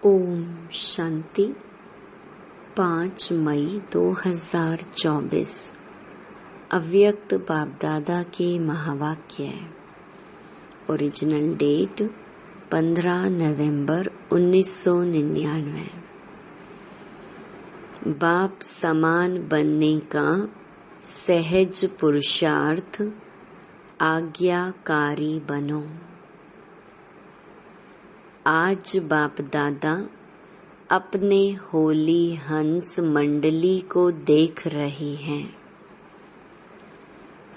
ओम शांति। 5 मई 2024 अव्यक्त बाप दादा के महावाक्य। ओरिजिनल डेट 15 नवंबर 1999। बाप समान बनने का सहज पुरुषार्थ आज्ञाकारी बनो। आज बाप दादा अपने होली हंस मंडली को देख रहे हैं।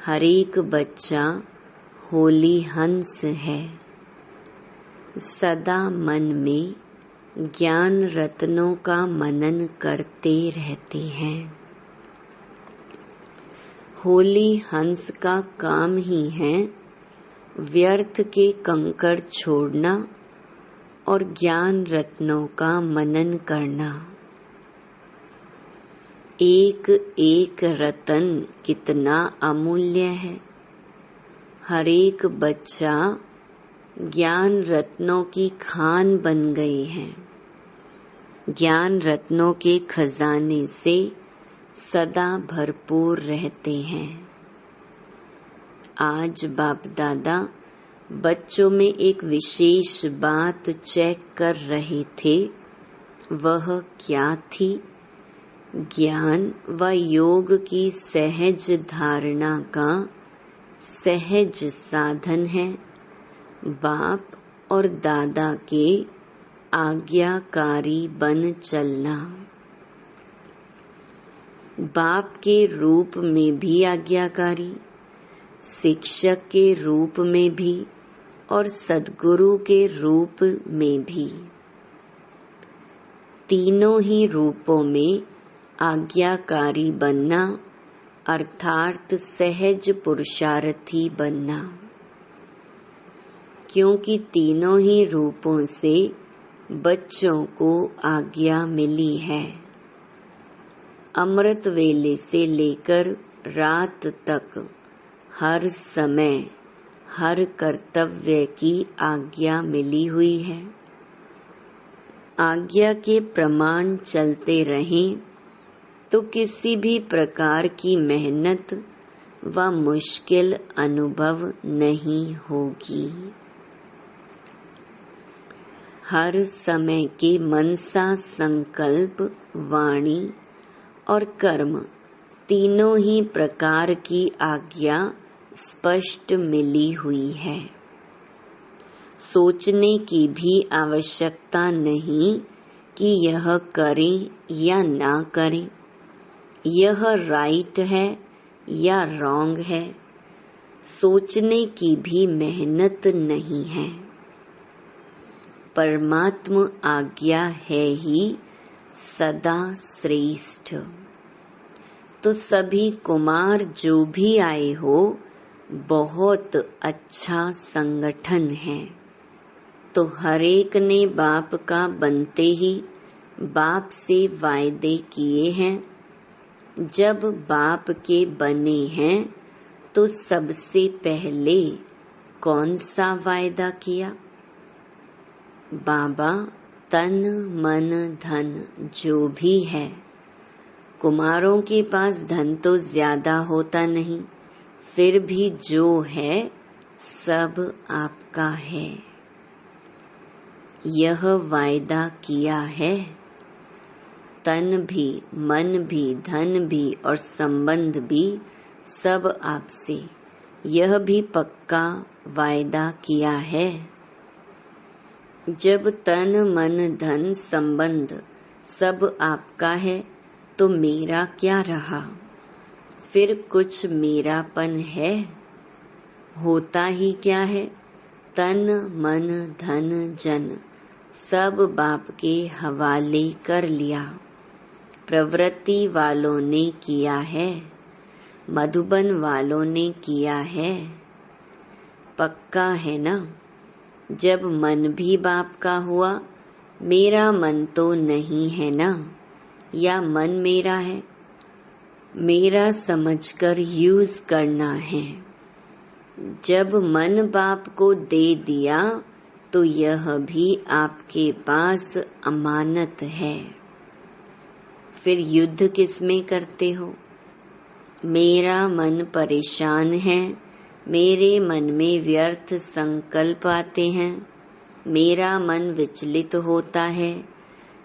हर एक बच्चा होली हंस है। सदा मन में ज्ञान रत्नों का मनन करते रहते हैं। होली हंस का काम ही है व्यर्थ के कंकड़ छोड़ना और ज्ञान रत्नों का मनन करना। एक एक रतन कितना अमूल्य है। हर एक बच्चा ज्ञान रत्नों की खान बन गए हैं। ज्ञान रत्नों के खजाने से सदा भरपूर रहते हैं। आज बाप दादा बच्चों में एक विशेष बात चेक कर रहे थे। वह क्या थी? ज्ञान व योग की सहज धारणा का सहज साधन है बाप और दादा के आज्ञाकारी बन चलना। बाप के रूप में भी आज्ञाकारी, शिक्षक के रूप में भी और सद्गुरु के रूप में भी। तीनों ही रूपों में आज्ञाकारी बनना अर्थात सहज पुरुषार्थी बनना। क्योंकि तीनों ही रूपों से बच्चों को आज्ञा मिली है। अमृत वेले से लेकर रात तक हर समय हर कर्तव्य की आज्ञा मिली हुई है। आज्ञा के प्रमाण चलते रहें तो किसी भी प्रकार की मेहनत व मुश्किल अनुभव नहीं होगी। हर समय के मनसा संकल्प, वाणी और कर्म तीनों ही प्रकार की आज्ञा स्पष्ट मिली हुई है। सोचने की भी आवश्यकता नहीं कि यह करें या ना करें, यह राइट है या रॉन्ग है। सोचने की भी मेहनत नहीं है। परमात्मा आज्ञा है ही सदा श्रेष्ठ। तो सभी कुमार जो भी आए हो बहुत अच्छा संगठन है। तो हर एक ने बाप का बनते ही बाप से वायदे किए हैं। जब बाप के बने हैं तो सबसे पहले कौन सा वायदा किया? बाबा तन मन धन जो भी है। कुमारों के पास धन तो ज्यादा होता नहीं, फिर भी जो है सब आपका है। यह वायदा किया है। तन भी, मन भी, धन भी और संबंध भी सब आपसे। यह भी पक्का वायदा किया है। जब तन मन धन संबंध सब आपका है तो मेरा क्या रहा? फिर कुछ मेरापन है? होता ही क्या है? तन मन धन जन सब बाप के हवाले कर लिया। प्रवृत्ति वालों ने किया है, मधुबन वालों ने किया है। पक्का है ना? जब मन भी बाप का हुआ, मेरा मन तो नहीं है ना? या मन मेरा है? मेरा समझकर यूज करना है। जब मन बाप को दे दिया तो यह भी आपके पास अमानत है। फिर युद्ध किसमें करते हो? मेरा मन परेशान है, मेरे मन में व्यर्थ संकल्प आते हैं, मेरा मन विचलित होता है।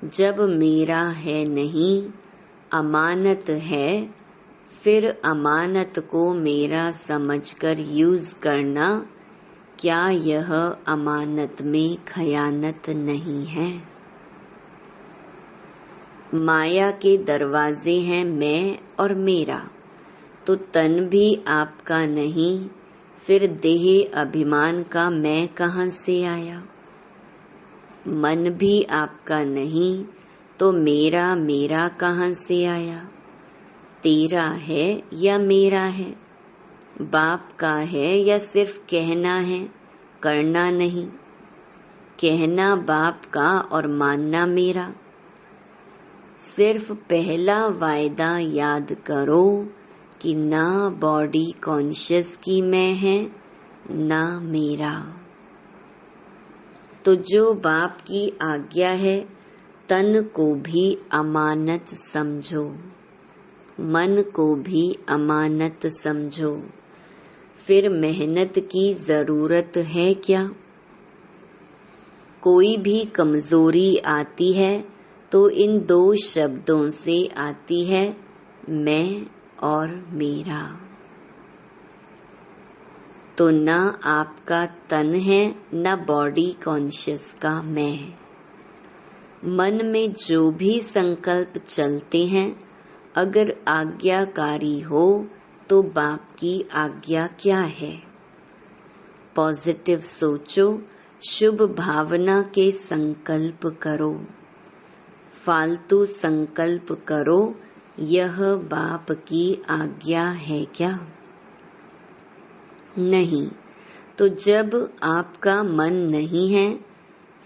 जब मेरा है नहीं, अमानत है, फिर अमानत को मेरा समझकर यूज करना, क्या यह अमानत में खयानत नहीं है? माया के दरवाजे हैं मैं और मेरा, तो तन भी आपका नहीं, फिर देह अभिमान का मैं कहाँ से आया? मन भी आपका नहीं, तो मेरा मेरा कहाँ से आया? तेरा है या मेरा है? बाप का है या सिर्फ कहना है, करना नहीं? कहना बाप का और मानना मेरा। सिर्फ पहला वायदा याद करो कि ना बॉडी कॉन्शियस की मैं है, ना मेरा। तो जो बाप की आज्ञा है, तन को भी अमानत समझो, मन को भी अमानत समझो। फिर मेहनत की जरूरत है क्या? कोई भी कमजोरी आती है तो इन दो शब्दों से आती है, मैं और मेरा। तो ना आपका तन है, ना बॉडी कॉन्शियस का मैं। मन में जो भी संकल्प चलते हैं, अगर आज्ञाकारी हो तो बाप की आज्ञा क्या है? पॉजिटिव सोचो, शुभ भावना के संकल्प करो। फालतू संकल्प करो, यह बाप की आज्ञा है क्या? नहीं। तो जब आपका मन नहीं है,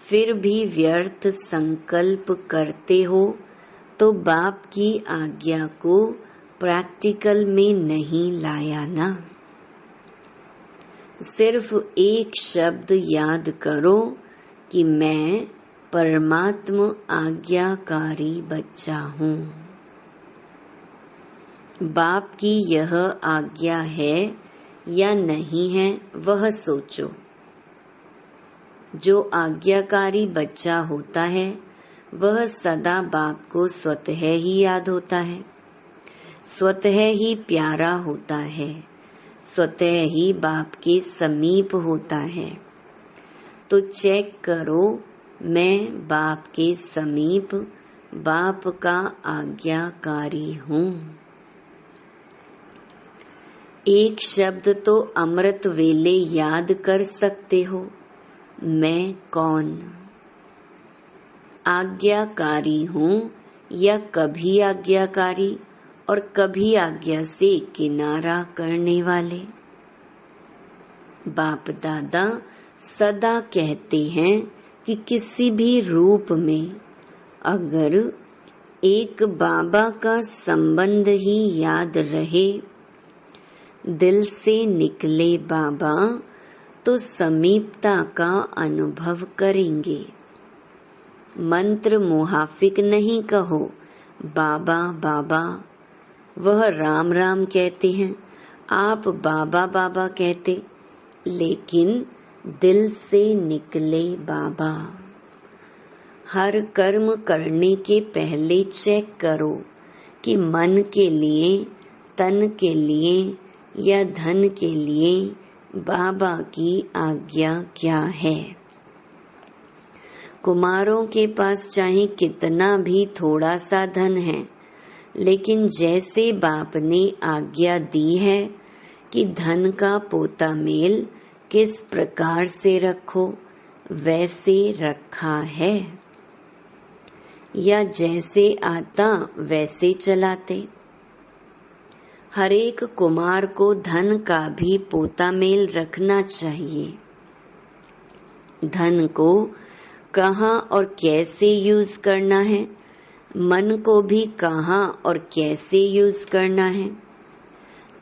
फिर भी व्यर्थ संकल्प करते हो, तो बाप की आज्ञा को प्रैक्टिकल में नहीं लाया ना। सिर्फ एक शब्द याद करो कि मैं परमात्मा आज्ञाकारी बच्चा हूँ। बाप की यह आज्ञा है या नहीं है, वह सोचो। जो आज्ञाकारी बच्चा होता है, वह सदा बाप को स्वतः ही याद होता है, स्वतः ही प्यारा होता है, स्वतः ही बाप के समीप होता है। तो चेक करो, मैं बाप के समीप, बाप का आज्ञाकारी हूँ। एक शब्द तो अमृत वेले याद कर सकते हो, मैं कौन? आज्ञाकारी हूँ या कभी आज्ञाकारी और कभी आज्ञा से किनारा करने वाले? बाप दादा सदा कहते हैं कि किसी भी रूप में अगर एक बाबा का संबंध ही याद रहे, दिल से निकले बाबा, तो समीपता का अनुभव करेंगे। मंत्र मुहाफिक नहीं कहो, बाबा बाबा। वह राम राम कहते हैं, आप बाबा बाबा कहते, लेकिन दिल से निकले बाबा। हर कर्म करने के पहले चेक करो कि मन के लिए, तन के लिए या धन के लिए बाबा की आज्ञा क्या है। कुमारों के पास चाहे कितना भी थोड़ा सा धन है, लेकिन जैसे बाप ने आज्ञा दी है कि धन का पोता मेल किस प्रकार से रखो, वैसे रखा है, या जैसे आता वैसे चलाते। हर एक कुमार को धन का भी पोता मेल रखना चाहिए। धन को कहाँ और कैसे यूज करना है, मन को भी कहाँ और कैसे यूज करना है,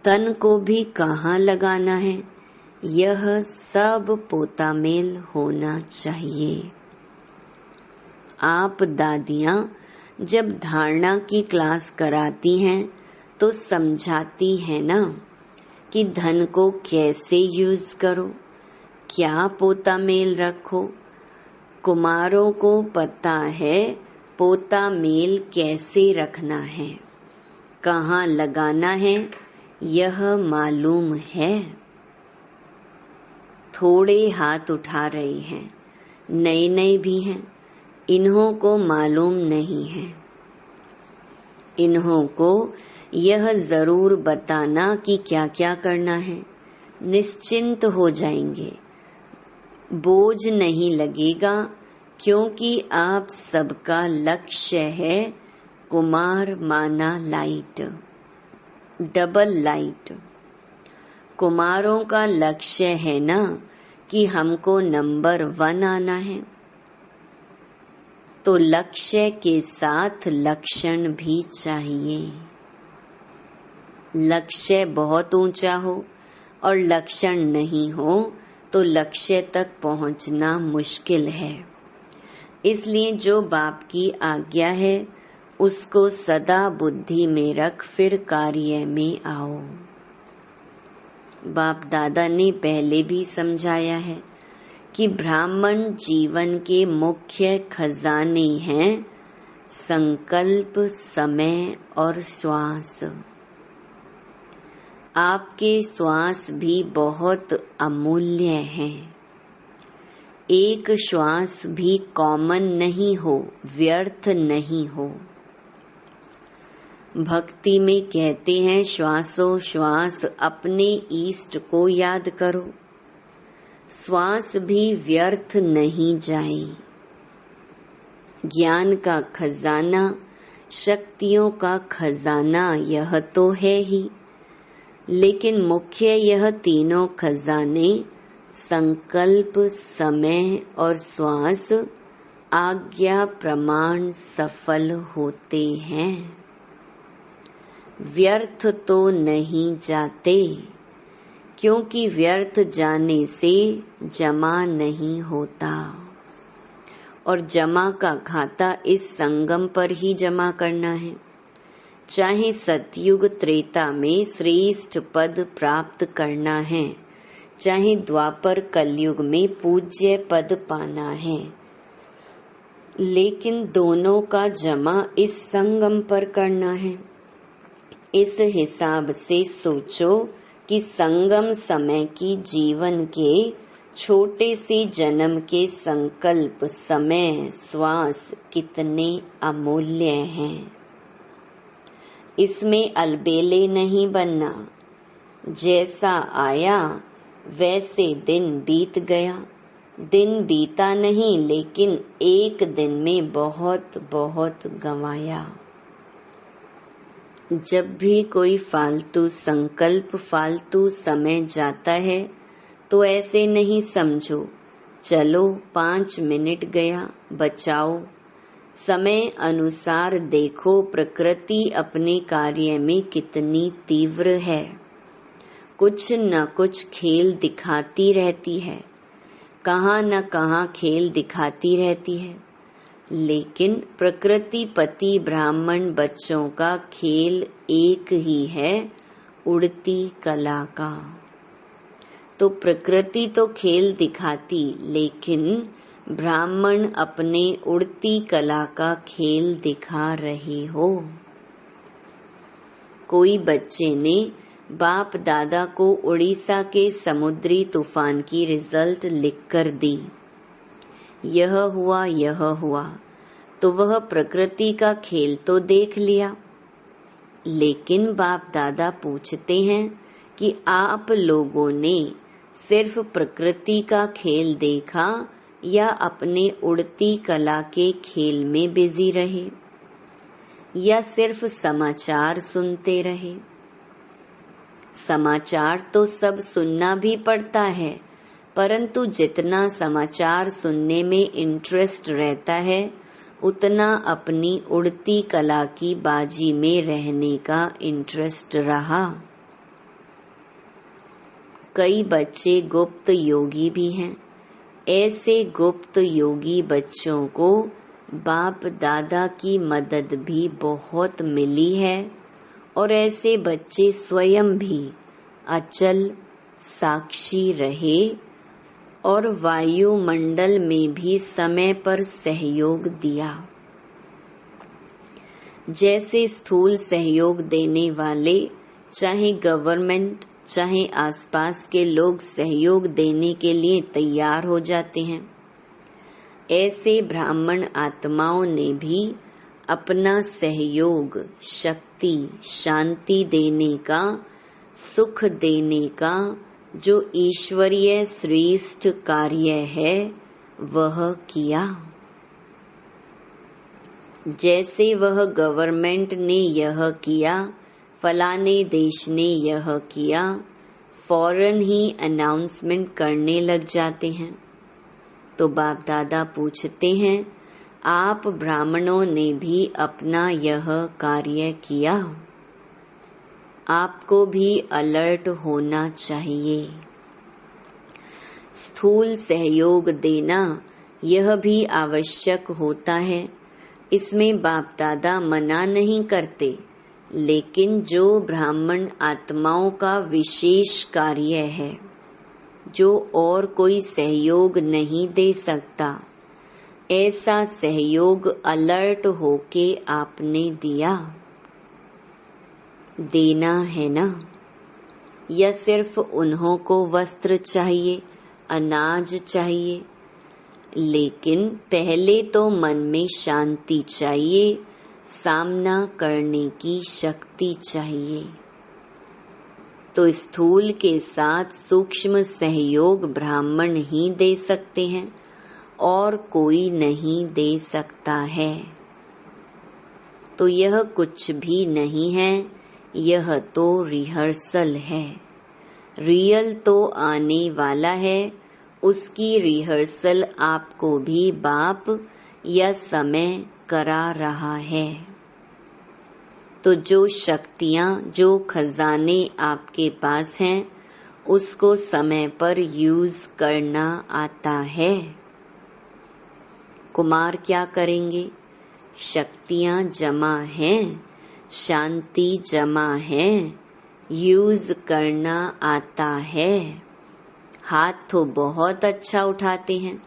तन को भी कहाँ लगाना है, यह सब पोता मेल होना चाहिए। आप दादियाँ जब धारणा की क्लास कराती हैं तो समझाती हैं ना कि धन को कैसे यूज करो, क्या पोता मेल रखो। कुमारों को पता है पोता मेल कैसे रखना है, कहाँ लगाना है, यह मालूम है। थोड़े हाथ उठा रहे हैं, नए नए भी हैं, इन्हों को मालूम नहीं है। इन्हों को यह जरूर बताना कि क्या क्या करना है, निश्चिंत हो जाएंगे, बोझ नहीं लगेगा, क्योंकि आप सबका लक्ष्य है कुमार माना लाइट, डबल लाइट। कुमारों का लक्ष्य है ना कि हमको नंबर 1 आना है, तो लक्ष्य के साथ लक्षण भी चाहिए। लक्ष्य बहुत ऊंचा हो और लक्षण नहीं हो तो लक्ष्य तक पहुंचना मुश्किल है। इसलिए जो बाप की आज्ञा है उसको सदा बुद्धि में रख फिर कार्य में आओ। बाप दादा ने पहले भी समझाया है कि ब्राह्मण जीवन के मुख्य खजाने हैं संकल्प, समय और श्वास। आपके श्वास भी बहुत अमूल्य हैं। एक श्वास भी कॉमन नहीं हो, व्यर्थ नहीं हो। भक्ति में कहते हैं श्वासों श्वास अपने ईष्ट को याद करो। श्वास भी व्यर्थ नहीं जाए। ज्ञान का खजाना, शक्तियों का खजाना यह तो है ही, लेकिन मुख्य यह तीनों खजाने संकल्प, समय और श्वास आज्ञा प्रमाण सफल होते हैं। व्यर्थ तो नहीं जाते, क्योंकि व्यर्थ जाने से जमा नहीं होता, और जमा का खाता इस संगम पर ही जमा करना है। चाहे सतयुग त्रेता में श्रेष्ठ पद प्राप्त करना है, चाहे द्वापर कलयुग में पूज्य पद पाना है, लेकिन दोनों का जमा इस संगम पर करना है। इस हिसाब से सोचो कि संगम समय की जीवन के छोटे से जन्म के संकल्प, समय, श्वास कितने अमूल्य हैं। इसमें अलबेले नहीं बनना। जैसा आया वैसे दिन बीत गया। दिन बीता नहीं, लेकिन एक दिन में बहुत बहुत गंवाया। जब भी कोई फालतू संकल्प, फालतू समय जाता है तो ऐसे नहीं समझो चलो 5 मिनट गया, बचाओ। समय अनुसार देखो प्रकृति अपने कार्य में कितनी तीव्र है। कुछ न कुछ खेल दिखाती रहती है, कहाँ न कहाँ खेल दिखाती रहती है, लेकिन प्रकृति पति ब्राह्मण बच्चों का खेल एक ही है, उड़ती कला का। तो प्रकृति तो खेल दिखाती, लेकिन ब्राह्मण अपने उड़ती कला का खेल दिखा रहे हो। कोई बच्चे ने बाप दादा को उड़ीसा के समुद्री तूफान की रिजल्ट लिखकर दी। यह हुआ, यह हुआ, तो वह प्रकृति का खेल तो देख लिया, लेकिन बाप दादा पूछते हैं कि आप लोगों ने सिर्फ प्रकृति का खेल देखा या अपने उड़ती कला के खेल में बिजी रहे, या सिर्फ समाचार सुनते रहे। समाचार तो सब सुनना भी पड़ता है, परंतु जितना समाचार सुनने में इंटरेस्ट रहता है, उतना अपनी उड़ती कला की बाजी में रहने का इंटरेस्ट रहा। कई बच्चे गुप्त योगी भी हैं। ऐसे गुप्त योगी बच्चों को बाप दादा की मदद भी बहुत मिली है और ऐसे बच्चे स्वयं भी अचल साक्षी रहे और वायुमंडल में भी समय पर सहयोग दिया। जैसे स्थूल सहयोग देने वाले चाहे गवर्नमेंट चाहे आसपास के लोग सहयोग देने के लिए तैयार हो जाते हैं, ऐसे ब्राह्मण आत्माओं ने भी अपना सहयोग, शक्ति, शांति देने का, सुख देने का जो ईश्वरीय श्रेष्ठ कार्य है वह किया। जैसे वह गवर्नमेंट ने यह किया, फलाने देश ने यह किया, फौरन ही अनाउंसमेंट करने लग जाते हैं। तो बाप दादा पूछते हैं, आप ब्राह्मणों ने भी अपना यह कार्य किया? आपको भी अलर्ट होना चाहिए। स्थूल सहयोग देना यह भी आवश्यक होता है, इसमें बाप दादा मना नहीं करते, लेकिन जो ब्राह्मण आत्माओं का विशेष कार्य है, जो और कोई सहयोग नहीं दे सकता, ऐसा सहयोग अलर्ट होके आपने दिया। देना है ना? या सिर्फ उन्हों को वस्त्र चाहिए, अनाज चाहिए? लेकिन पहले तो मन में शांति चाहिए, सामना करने की शक्ति चाहिए। तो स्थूल के साथ सूक्ष्म सहयोग ब्राह्मण ही दे सकते हैं और कोई नहीं दे सकता है। तो यह कुछ भी नहीं है, यह तो रिहर्सल है। रियल तो आने वाला है, उसकी रिहर्सल आपको भी बाप या समय करा रहा है। तो जो शक्तियाँ, जो खजाने आपके पास हैं, उसको समय पर यूज करना आता है। कुमार क्या करेंगे? शक्तियाँ जमा हैं, शांति जमा है, यूज करना आता है। हाथ तो बहुत अच्छा उठाते हैं,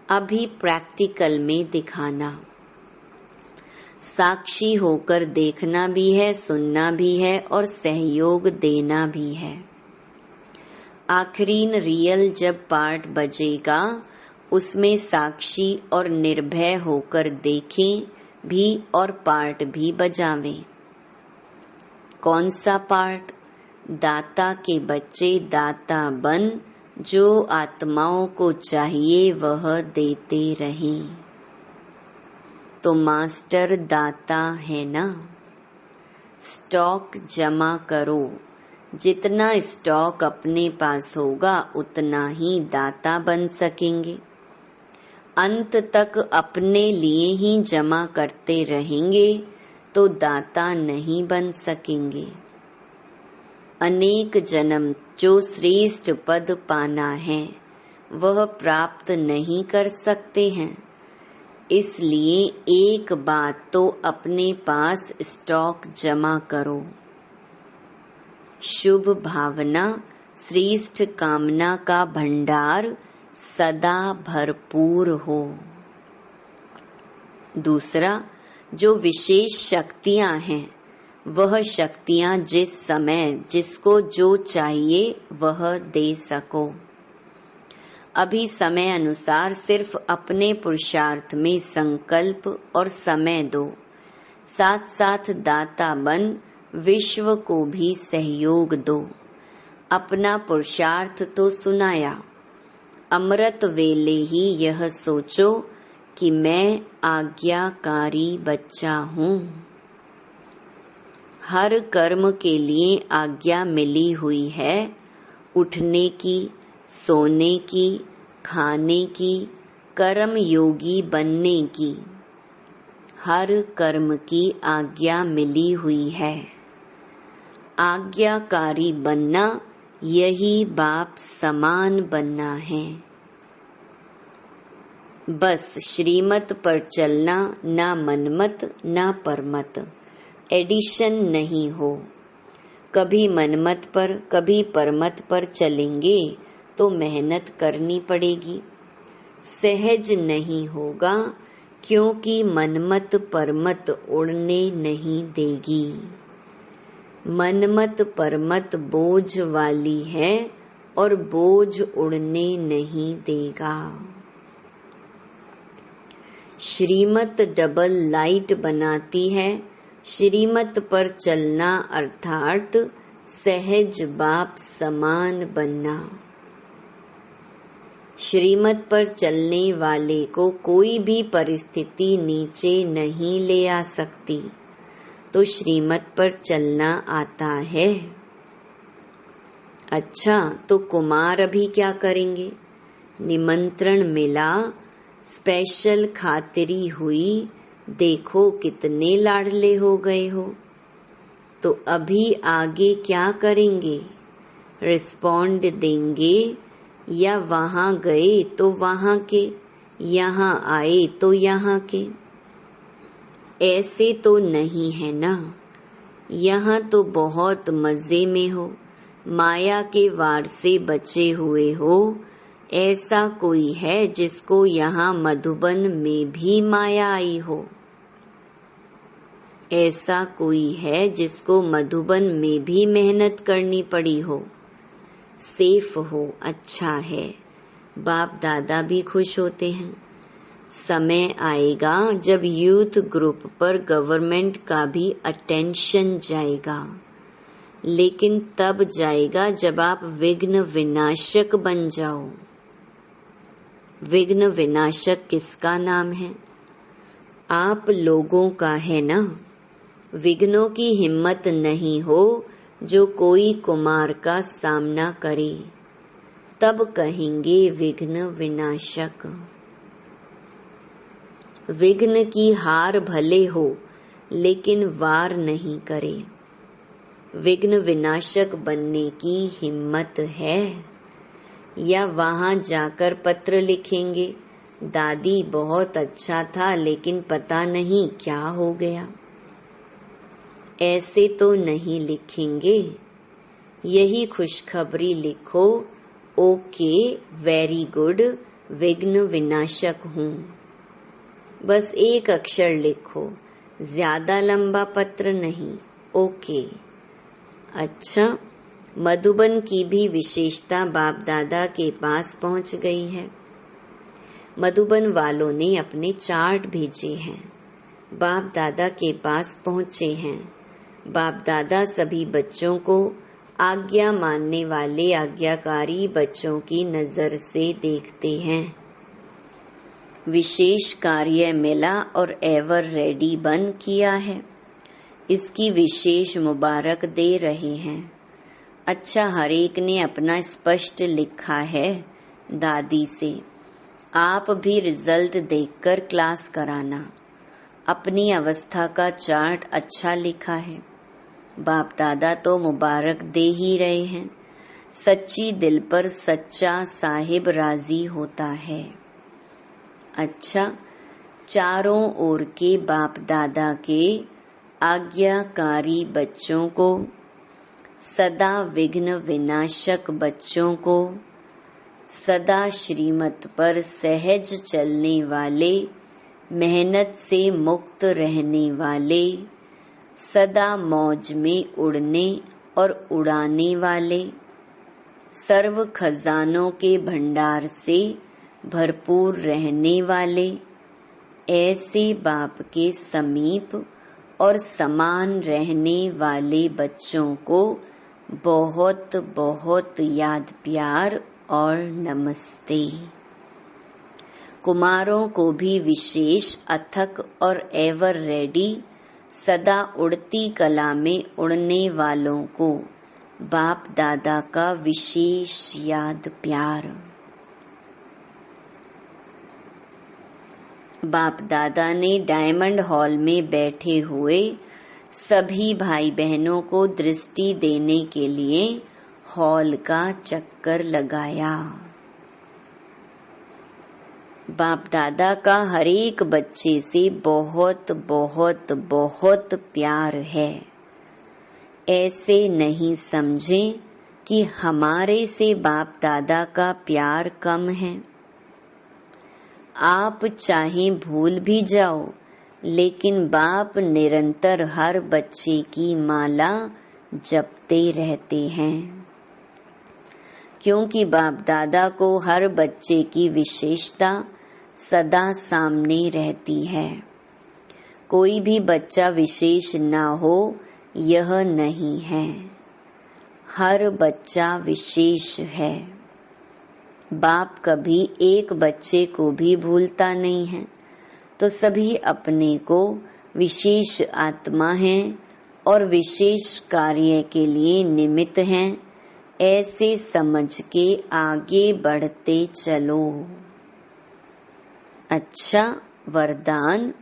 अभी प्रैक्टिकल में दिखाना। साक्षी होकर देखना भी है, सुनना भी है और सहयोग देना भी है। आखिरीन रियल जब पार्ट बजेगा, उसमें साक्षी और निर्भय होकर देखें भी और पार्ट भी बजावें। कौन सा पार्ट? दाता के बच्चे दाता बन, जो आत्माओं को चाहिए वह देते रहें। तो मास्टर दाता है ना? स्टॉक जमा करो, जितना स्टॉक अपने पास होगा उतना ही दाता बन सकेंगे। अंत तक अपने लिए ही जमा करते रहेंगे तो दाता नहीं बन सकेंगे। अनेक जन्म जो श्रेष्ठ पद पाना है वह प्राप्त नहीं कर सकते हैं, इसलिए एक बात तो अपने पास स्टॉक जमा करो। शुभ भावना, श्रेष्ठ कामना का भंडार सदा भरपूर हो। दूसरा, जो विशेष शक्तियां हैं, वह शक्तियां जिस समय जिसको जो चाहिए वह दे सको। अभी समय अनुसार सिर्फ अपने पुरुषार्थ में संकल्प और समय दो, साथ साथ दाता बन विश्व को भी सहयोग दो। अपना पुरुषार्थ तो सुनाया, अमृत वेले ही यह सोचो कि मैं आज्ञाकारी बच्चा हूँ। हर कर्म के लिए आज्ञा मिली हुई है, उठने की, सोने की, खाने की, कर्म योगी बनने की। हर कर्म की आज्ञा मिली हुई है। आज्ञाकारी बनना यही बाप समान बनना है। बस श्रीमत पर चलना, ना मनमत ना परमत, एडिशन नहीं हो। कभी मनमत पर कभी परमत पर चलेंगे तो मेहनत करनी पड़ेगी, सहज नहीं होगा, क्योंकि मनमत परमत उड़ने नहीं देगी। मनमत परमत बोझ वाली है और बोझ उड़ने नहीं देगा। श्रीमत डबल लाइट बनाती है, श्रीमत पर चलना अर्थात सहज बाप समान बनना। श्रीमत पर चलने वाले को कोई भी परिस्थिति नीचे नहीं ले आ सकती, तो श्रीमत पर चलना आता है। अच्छा, तो कुमार अभी क्या करेंगे? निमंत्रण मिला, स्पेशल खातिरी हुई, देखो कितने लाडले हो गए हो, तो अभी आगे क्या करेंगे? रिस्पॉन्ड देंगे या वहां गए तो वहां के, यहाँ आए तो यहाँ के? ऐसे तो नहीं है ना। यहाँ तो बहुत मजे में हो, माया के वार से बचे हुए हो। ऐसा कोई है जिसको यहाँ मधुबन में भी माया आई हो? ऐसा कोई है जिसको मधुबन में भी मेहनत करनी पड़ी हो? सेफ हो, अच्छा है, बाप दादा भी खुश होते हैं। समय आएगा जब यूथ ग्रुप पर गवर्नमेंट का भी अटेंशन जाएगा, लेकिन तब जाएगा जब आप विघ्न विनाशक बन जाओ। विघ्न विनाशक किसका नाम है? आप लोगों का है ना। विघ्नों की हिम्मत नहीं हो जो कोई कुमार का सामना करे, तब कहेंगे विघ्न विनाशक। विघ्न की हार भले हो लेकिन वार नहीं करे। विघ्न विनाशक बनने की हिम्मत है? या वहां जाकर पत्र लिखेंगे, दादी बहुत अच्छा था लेकिन पता नहीं क्या हो गया? ऐसे तो नहीं लिखेंगे। यही खुशखबरी लिखो, ओके वेरी गुड, विघ्न विनाशक हूँ। बस एक अक्षर लिखो, ज्यादा लंबा पत्र नहीं, ओके। अच्छा, मधुबन की भी विशेषता बाप दादा के पास पहुंच गई है। मधुबन वालों ने अपने चार्ट भेजे हैं, बाप दादा के पास पहुंचे हैं। बाप दादा सभी बच्चों को आज्ञा मानने वाले आज्ञाकारी बच्चों की नजर से देखते हैं। विशेष कार्य मिला और एवर रेडी बन किया है, इसकी विशेष मुबारक दे रहे हैं। अच्छा, हर एक ने अपना स्पष्ट लिखा है दादी से। आप भी रिजल्ट देखकर क्लास कराना। अपनी अवस्था का चार्ट अच्छा लिखा है। बाप दादा तो मुबारक दे ही रहे हैं। सच्ची दिल पर सच्चा साहिब राजी होता है। अच्छा, चारों ओर के बाप दादा के आज्ञाकारी बच्चों को, सदा विघ्न विनाशक बच्चों को, सदा श्रीमत पर सहज चलने वाले, मेहनत से मुक्त रहने वाले, सदा मौज में उड़ने और उड़ाने वाले, सर्व खजानों के भंडार से भरपूर रहने वाले, ऐसे बाप के समीप और समान रहने वाले बच्चों को बहुत बहुत याद प्यार और नमस्ते। कुमारों को भी विशेष अथक और एवर रेडी, सदा उड़ती कला में उड़ने वालों को बाप दादा का विशेष याद प्यार। बाप दादा ने डायमंड हॉल में बैठे हुए सभी भाई बहनों को दृष्टि देने के लिए हॉल का चक्कर लगाया। बाप दादा का हर एक बच्चे से बहुत बहुत बहुत प्यार है। ऐसे नहीं समझें कि हमारे से बाप दादा का प्यार कम है। आप चाहे भूल भी जाओ, लेकिन बाप निरंतर हर बच्चे की माला जपते रहते हैं, क्योंकि बाप दादा को हर बच्चे की विशेषता सदा सामने रहती है। कोई भी बच्चा विशेष ना हो यह नहीं है, हर बच्चा विशेष है। बाप कभी एक बच्चे को भी भूलता नहीं है, तो सभी अपने को विशेष आत्मा हैं और विशेष कार्य के लिए निमित्त हैं। ऐसे समझ के आगे बढ़ते चलो। अच्छा वरदान,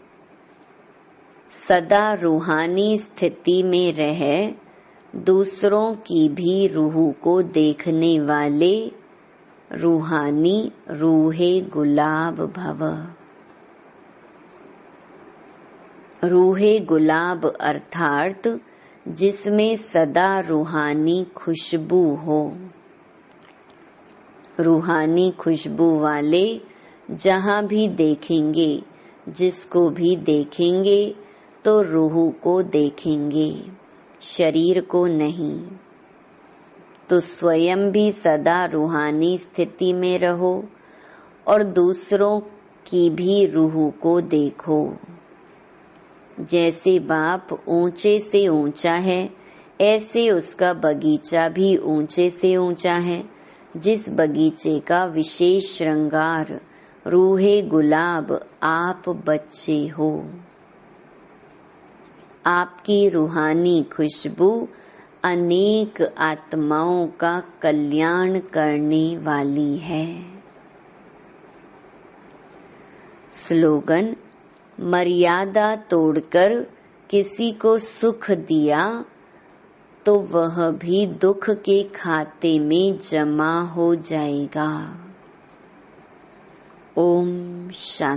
सदा रूहानी स्थिति में रह दूसरों की भी रूह को देखने वाले रूहानी रूहे गुलाब भव। रूहे गुलाब अर्थात जिसमें सदा रूहानी खुशबू हो। रूहानी खुशबू वाले जहाँ भी देखेंगे, जिसको भी देखेंगे तो रूह को देखेंगे, शरीर को नहीं। तो स्वयं भी सदा रूहानी स्थिति में रहो और दूसरों की भी रूह को देखो। जैसे बाप ऊंचे से ऊंचा है, ऐसे उसका बगीचा भी ऊंचे से ऊंचा है, जिस बगीचे का विशेष श्रृंगार रूहे गुलाब आप बच्चे हो। आपकी रूहानी खुशबू अनेक आत्माओं का कल्याण करने वाली है। स्लोगन, मर्यादा तोड़कर किसी को सुख दिया तो वह भी दुख के खाते में जमा हो जाएगा। ओम शांति।